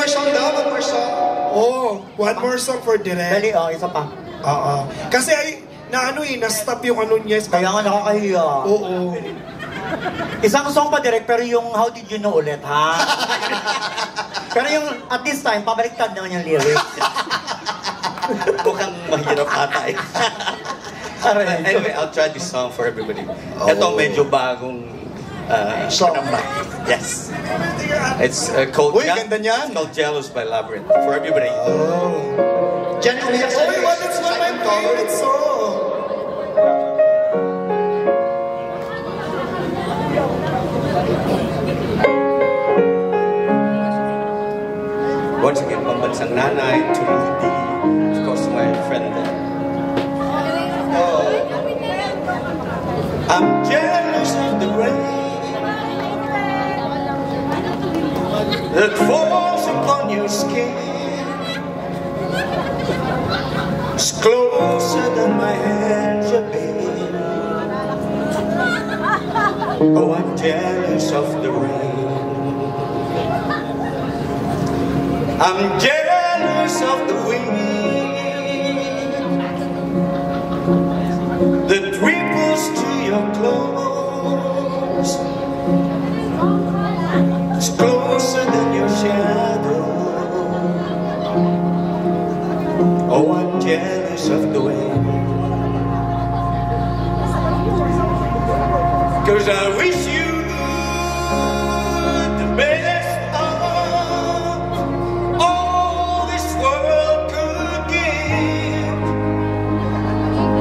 song daw, one more song. Oh, one more song for Direk. Dali, isa pa. Oo. Kasi ay, na-stop yung ano niya. Kaya nga nakakahiya. Oo. Isang song pa direct, pero yung How Did You Know ulit, ha? Pero yung at this time, pabaliktad naman yung lyrics. Mukhang mahirap ata eh. Anyway, I'll try this song for everybody. Ito medyo bagong Song. Yes. It's called Uy, ganda niyan. It's called Jealous by Labyrinth. For everybody. Diyan umiyak sa Oh, that's one of my favorite song. Once again, pambansang nanay to Rudy, of course, my friend there. I'm jealous of the rain that falls upon your skin. It's closer than my hands have been. Oh, I'm jealous of the rain. I'm jealous of the wind that ripples to your clothes. It's closer than your shadow. Oh, I'm jealous of the wind, 'cause I wish you the best of all this world could give.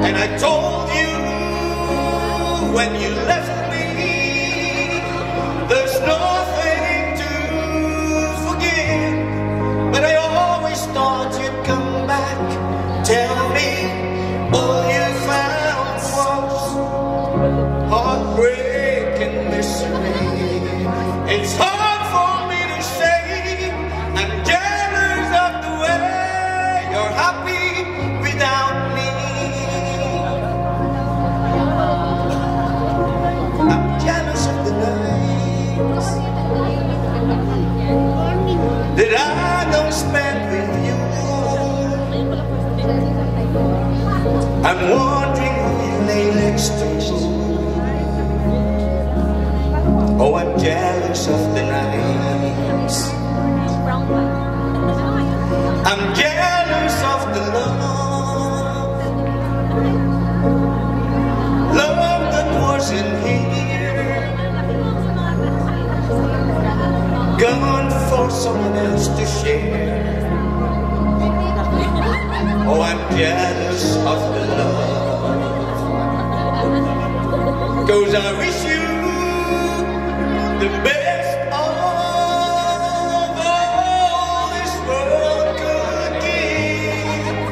And I told you when you left me, there's nothing to forgive. But I always thought you'd come back, tell me all you found was heartbreak and misery. It's hard for me to say I'm jealous of the way you're happy without me. I'm jealous of the nights that I don't spend with you. I'm wondering who you lay next to. Oh, I'm jealous of the nights. I'm jealous of the love that wasn't here, gone for someone else to share. Oh, I'm jealous of the love, 'cause I wish you the best of all this world could give.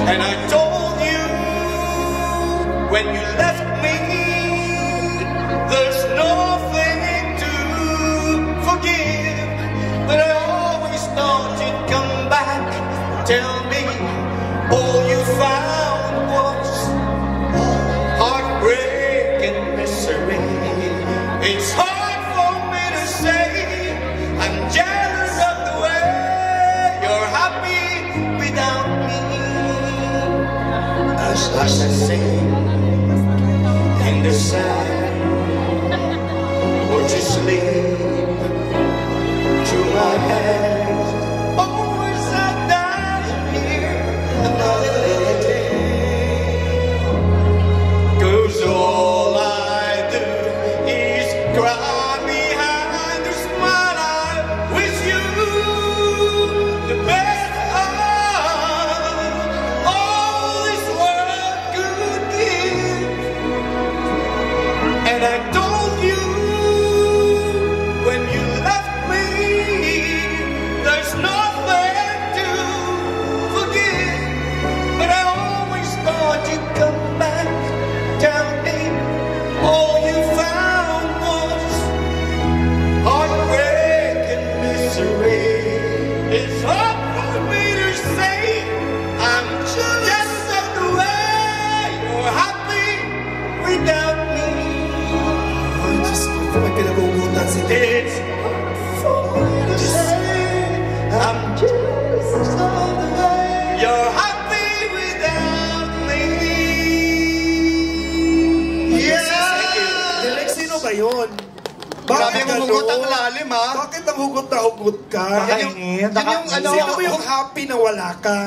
And I told you when you left me, there's nothing to forgive. But I always thought you'd come back, tell me all you found was heartbreak and misery. It's hard for me to say I'm jealous of the way you're happy without me. As I sing in the sand, won't you sleep through my hands? Oh, as I die here another day, 'cause all I do is cry behind the smile. I wish you the best of all this world could give. And I told you when you left me, yun? Grabe Bakit ang hugot ang ganun? lalim, ha? Bakit ang hugot na hugot ka? Kakainit. Yun yung ano, Sino mo yung happy na wala ka?